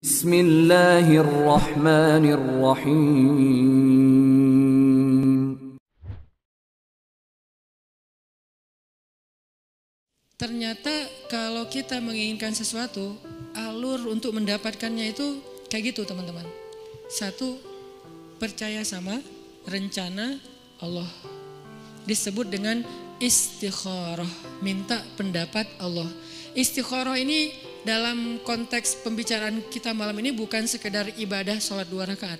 Bismillahirrahmanirrahim. Ternyata kalau kita menginginkan sesuatu, alur untuk mendapatkannya itu kayak gitu teman-teman. Satu, percaya sama rencana Allah. Disebut dengan istikharah, minta pendapat Allah. Istikharah ini dalam konteks pembicaraan kita malam ini bukan sekedar ibadah sholat 2 rakaat.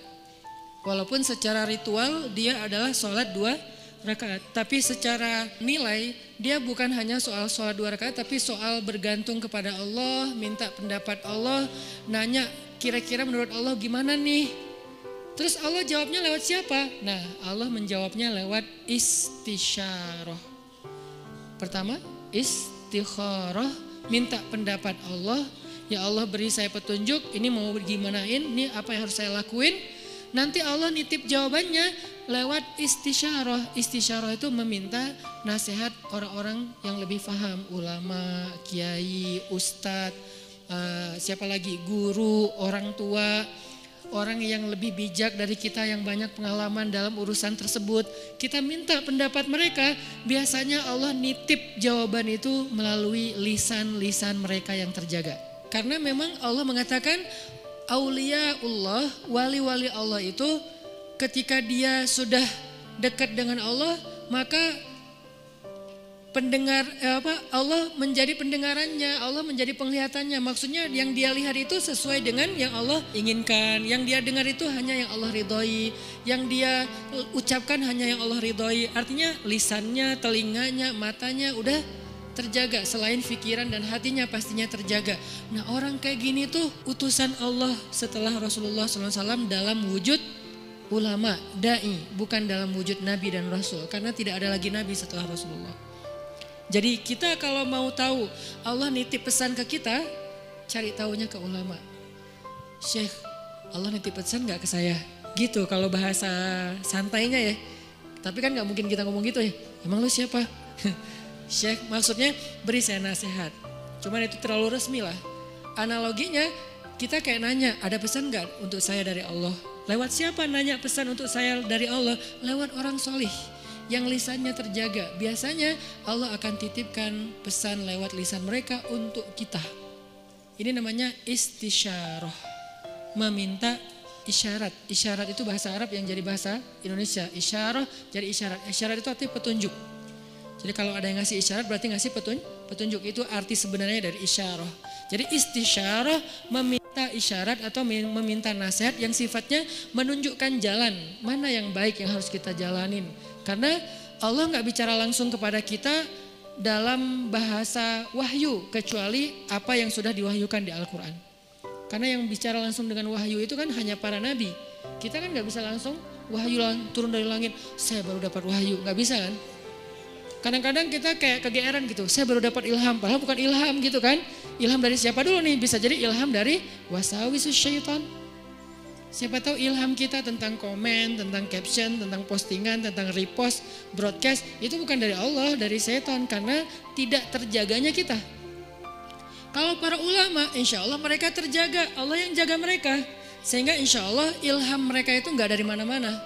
Walaupun secara ritual dia adalah sholat 2 rakaat. Tapi secara nilai dia bukan hanya soal sholat 2 rakaat, tapi soal bergantung kepada Allah, minta pendapat Allah, nanya kira-kira menurut Allah gimana nih. Terus Allah jawabnya lewat siapa? Nah, Allah menjawabnya lewat istisyarah. Pertama, istikharah, minta pendapat Allah. Ya Allah beri saya petunjuk, ini mau gimanain, ini apa yang harus saya lakuin. Nanti Allah nitip jawabannya lewat istisyarah. Istisyarah itu meminta nasihat orang-orang yang lebih paham. Ulama, kiai, ustadz, siapa lagi, guru, orang tua. Orang yang lebih bijak dari kita yang banyak pengalaman dalam urusan tersebut. Kita minta pendapat mereka. Biasanya Allah nitip jawaban itu melalui lisan-lisan mereka yang terjaga. Karena memang Allah mengatakan auliaullah, wali-wali Allah itu ketika dia sudah dekat dengan Allah, maka Allah menjadi pendengarannya, Allah menjadi penglihatannya. Maksudnya yang dia lihat itu sesuai dengan yang Allah inginkan. Yang dia dengar itu hanya yang Allah ridhoi. Yang dia ucapkan hanya yang Allah ridhoi. Artinya lisannya, telinganya, matanya udah terjaga. Selain pikiran dan hatinya pastinya terjaga. Nah, orang kayak gini tuh utusan Allah setelah Rasulullah SAW dalam wujud ulama, da'i. Bukan dalam wujud Nabi dan Rasul. Karena tidak ada lagi Nabi setelah Rasulullah. Jadi kita kalau mau tahu Allah nitip pesan ke kita, cari tahunya ke ulama. Syekh, Allah nitip pesan gak ke saya? Gitu kalau bahasa santainya ya. Tapi kan gak mungkin kita ngomong gitu ya. Emang lu siapa? Syekh maksudnya beri saya nasihat. Cuman itu terlalu resmi lah. Analoginya kita kayak nanya, ada pesan gak untuk saya dari Allah? Lewat siapa nanya pesan untuk saya dari Allah? Lewat orang solih yang lisannya terjaga. Biasanya Allah akan titipkan pesan lewat lisan mereka untuk kita. Ini namanya istisyarah. Meminta isyarat. Isyarat itu bahasa Arab yang jadi bahasa Indonesia. Isyarah jadi isyarat. Isyarat itu arti petunjuk. Jadi kalau ada yang ngasih isyarat berarti ngasih petunjuk. Itu arti sebenarnya dari isyarah. Jadi istisyarah meminta isyarat atau meminta nasihat yang sifatnya menunjukkan jalan. Mana yang baik yang harus kita jalanin. Karena Allah gak bicara langsung kepada kita dalam bahasa wahyu. Kecuali apa yang sudah diwahyukan di Al-Quran. Karena yang bicara langsung dengan wahyu itu kan hanya para nabi. Kita kan gak bisa langsung wahyu turun dari langit. Saya baru dapat wahyu, gak bisa kan. Kadang-kadang kita kayak kegeeran gitu. Saya baru dapat ilham, padahal bukan ilham gitu kan. Ilham dari siapa dulu nih? Bisa jadi ilham dari wasawisus syaitan. Siapa tahu ilham kita tentang komen, tentang caption, tentang postingan, tentang repost, broadcast. Itu bukan dari Allah, dari setan. Karena tidak terjaganya kita. Kalau para ulama, insya Allah mereka terjaga. Allah yang jaga mereka. Sehingga insya Allah ilham mereka itu gak dari mana-mana.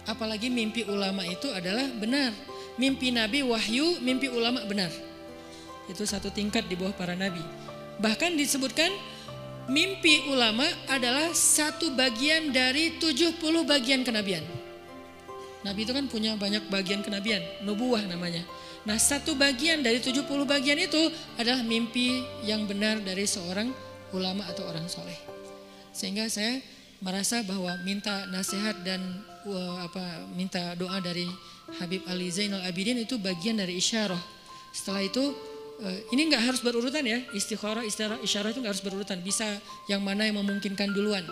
Apalagi mimpi ulama itu adalah benar. Mimpi Nabi wahyu, mimpi ulama benar. Itu satu tingkat di bawah para Nabi. Bahkan disebutkan mimpi ulama adalah satu bagian dari 70 bagian kenabian. Nabi itu kan punya banyak bagian kenabian, nubuwah namanya. Nah, satu bagian dari 70 bagian itu adalah mimpi yang benar dari seorang ulama atau orang soleh. Sehingga saya merasa bahwa minta nasihat dan minta doa dari Habib Ali Zainal Abidin itu bagian dari isyarah. Setelah itu ini nggak harus berurutan ya, istikharah, isyarah itu nggak harus berurutan. Bisa yang mana yang memungkinkan duluan.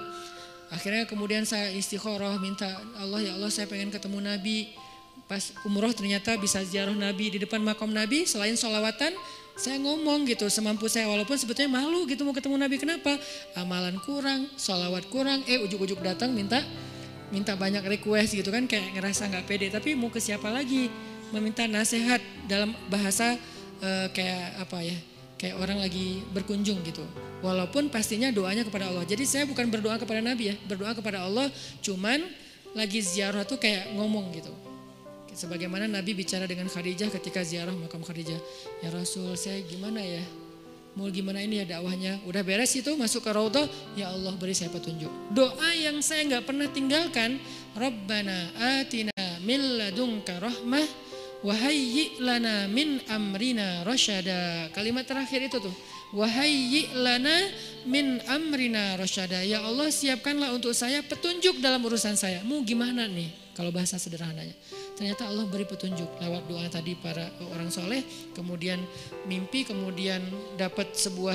Akhirnya kemudian saya istikharah minta Allah, ya Allah saya pengen ketemu Nabi. Pas umroh ternyata bisa ziarah Nabi di depan makam Nabi. Selain sholawatan saya ngomong gitu semampu saya. Walaupun sebetulnya malu gitu mau ketemu Nabi. Kenapa? Amalan kurang, sholawat kurang. Ujuk-ujuk datang minta banyak request gitu kan. Kayak ngerasa gak pede. Tapi mau ke siapa lagi? Meminta nasihat dalam bahasa kayak apa ya, kayak orang lagi berkunjung gitu. Walaupun pastinya doanya kepada Allah. Jadi saya bukan berdoa kepada Nabi ya, berdoa kepada Allah, cuman lagi ziarah tuh kayak ngomong gitu. Sebagaimana Nabi bicara dengan Khadijah ketika ziarah makam Khadijah. Ya Rasul, saya gimana ya? Mau gimana ini ya dakwahnya? Udah beres itu masuk ke Raudhah, ya Allah beri saya petunjuk. Doa yang saya nggak pernah tinggalkan, Rabbana atina min ladunka rahmah wa hayyi' lana min amrina rasyada. Kalimat terakhir itu tuh, wa hayyi' lana min amrina rasyada. Ya Allah siapkanlah untuk saya petunjuk dalam urusan saya. Mau gimana nih kalau bahasa sederhananya? Ternyata Allah beri petunjuk lewat doa tadi para orang soleh, kemudian mimpi, kemudian dapat sebuah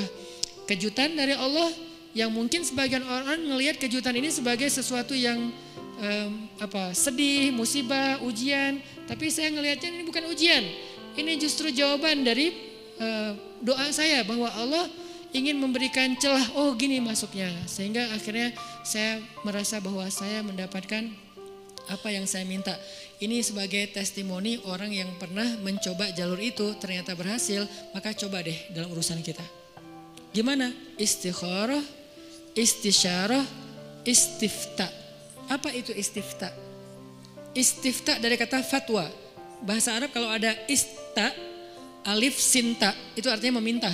kejutan dari Allah yang mungkin sebagian orang ngelihat kejutan ini sebagai sesuatu yang sedih, musibah, ujian. Tapi saya ngelihatnya ini bukan ujian, ini justru jawaban dari doa saya bahwa Allah ingin memberikan celah. Oh gini masuknya, sehingga akhirnya saya merasa bahwa saya mendapatkan apa yang saya minta. Ini sebagai testimoni orang yang pernah mencoba jalur itu ternyata berhasil, maka coba deh dalam urusan kita. Gimana? Istikharah, istisyarah, istifta. Apa itu istifta? Istifta dari kata fatwa. Bahasa Arab kalau ada ista, alif sinta, itu artinya meminta.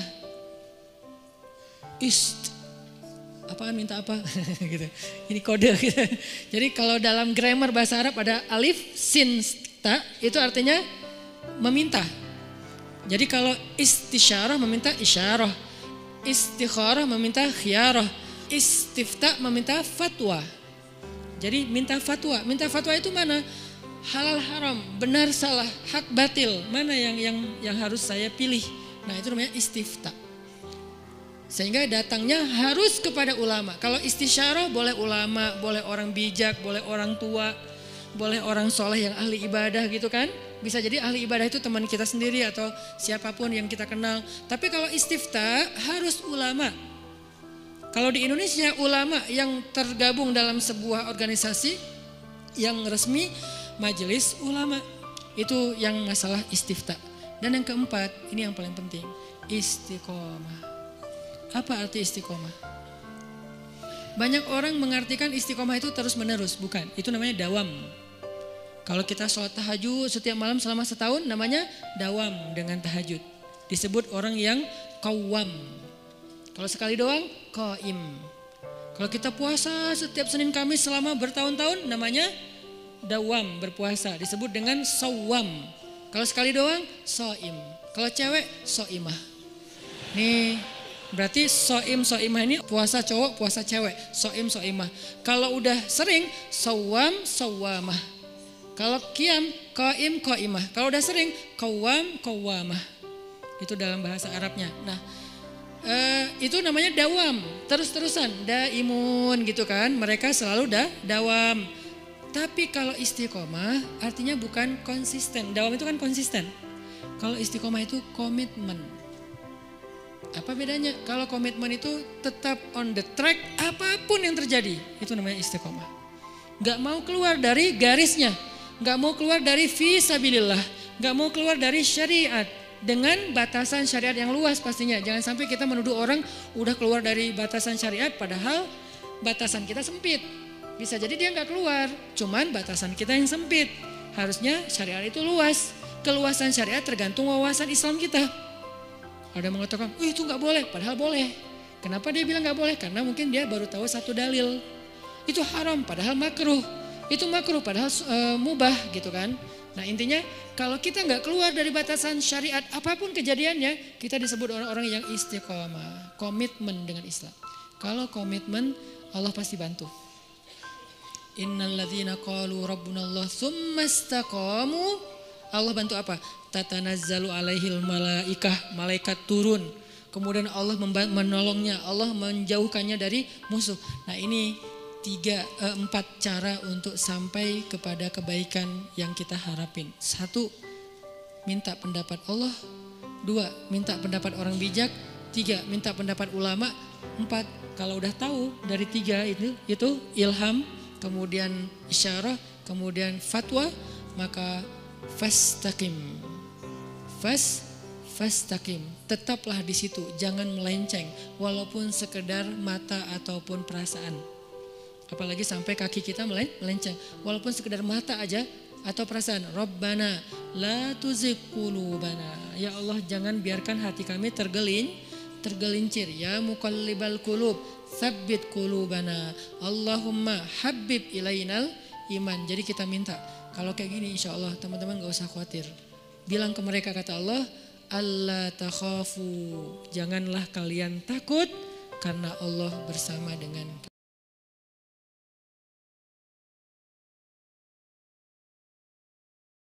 Apaan minta apa gitu. Ini kode gitu. Jadi kalau dalam grammar bahasa Arab ada alif sin ta, itu artinya meminta. Jadi kalau istisyarah meminta isyarah, istikharah meminta khiyarah, istifta meminta fatwa. Jadi minta fatwa. Minta fatwa itu mana? Halal haram, benar salah, hak batil, mana yang harus saya pilih. Nah itu namanya istifta. Sehingga datangnya harus kepada ulama. Kalau istisyarah boleh ulama, boleh orang bijak, boleh orang tua, boleh orang soleh yang ahli ibadah gitu kan. Bisa jadi ahli ibadah itu teman kita sendiri atau siapapun yang kita kenal. Tapi kalau istifta harus ulama. Kalau di Indonesia ulama yang tergabung dalam sebuah organisasi yang resmi, majelis ulama. Itu yang masalah istifta. Dan yang keempat, ini yang paling penting, istiqomah. Apa arti istiqomah? Banyak orang mengartikan istiqomah itu terus menerus, bukan. Itu namanya dawam. Kalau kita sholat tahajud setiap malam selama setahun namanya dawam dengan tahajud. Disebut orang yang qawwam. Kalau sekali doang, qaim. Kalau kita puasa setiap Senin Kamis selama bertahun-tahun namanya dawam, berpuasa. Disebut dengan sawam. Kalau sekali doang, soim. Kalau cewek, soimah. Nih, berarti soimah ini puasa cowok, puasa cewek. Soimah. Kalau udah sering, sawamah. Kalau qiyam, qaimah. Kalau udah sering, qawwamah. Itu dalam bahasa Arabnya. Nah, itu namanya dawam, terus-terusan, daimun gitu kan. Mereka selalu dawam. Tapi kalau istiqomah artinya bukan konsisten. Dawam itu kan konsisten. Kalau istiqomah itu komitmen. Apa bedanya? Kalau komitmen itu tetap on the track apapun yang terjadi. Itu namanya istiqomah. Gak mau keluar dari garisnya. Gak mau keluar dari fisabilillah. Gak mau keluar dari syariat. Dengan batasan syariat yang luas pastinya. Jangan sampai kita menuduh orang udah keluar dari batasan syariat padahal batasan kita sempit. Bisa jadi dia gak keluar. Cuman batasan kita yang sempit. Harusnya syariat itu luas. Keluasan syariat tergantung wawasan Islam kita. Ada yang mengatakan, itu gak boleh, padahal boleh. Kenapa dia bilang gak boleh? Karena mungkin dia baru tahu satu dalil. Itu haram, padahal makruh. Itu makruh, padahal mubah gitu kan. Nah intinya kalau kita gak keluar dari batasan syariat apapun kejadiannya, kita disebut orang-orang yang istiqomah. Komitmen dengan Islam. Kalau komitmen, Allah pasti bantu. Innalladzina qalu rabbunallah tsumma istaqamu. Allah bantu apa? Tatanazzalu alaihil malaikah, malaikat turun. Kemudian Allah menolongnya, Allah menjauhkannya dari musuh. Nah ini 4 cara untuk sampai kepada kebaikan yang kita harapin. 1, minta pendapat Allah. 2, minta pendapat orang bijak. 3, minta pendapat ulama. 4, kalau udah tahu dari 3 itu ilham, kemudian isyarah, kemudian fatwa, maka fastaqim. fastaqim, tetaplah di situ, jangan melenceng walaupun sekedar mata ataupun perasaan. Apalagi sampai kaki kita melenceng, walaupun sekedar mata aja atau perasaan. Rabbana la tuzigh qulubana, ya Allah jangan biarkan hati kami tergelincir. Ya muqallibal qulub tsabbit qulubana, Allahumma habib ilainal iman. Jadi kita minta kalau kayak gini, insya Allah teman-teman gak usah khawatir. Bilang ke mereka, kata Allah, Allah takhafu, janganlah kalian takut karena Allah bersama dengan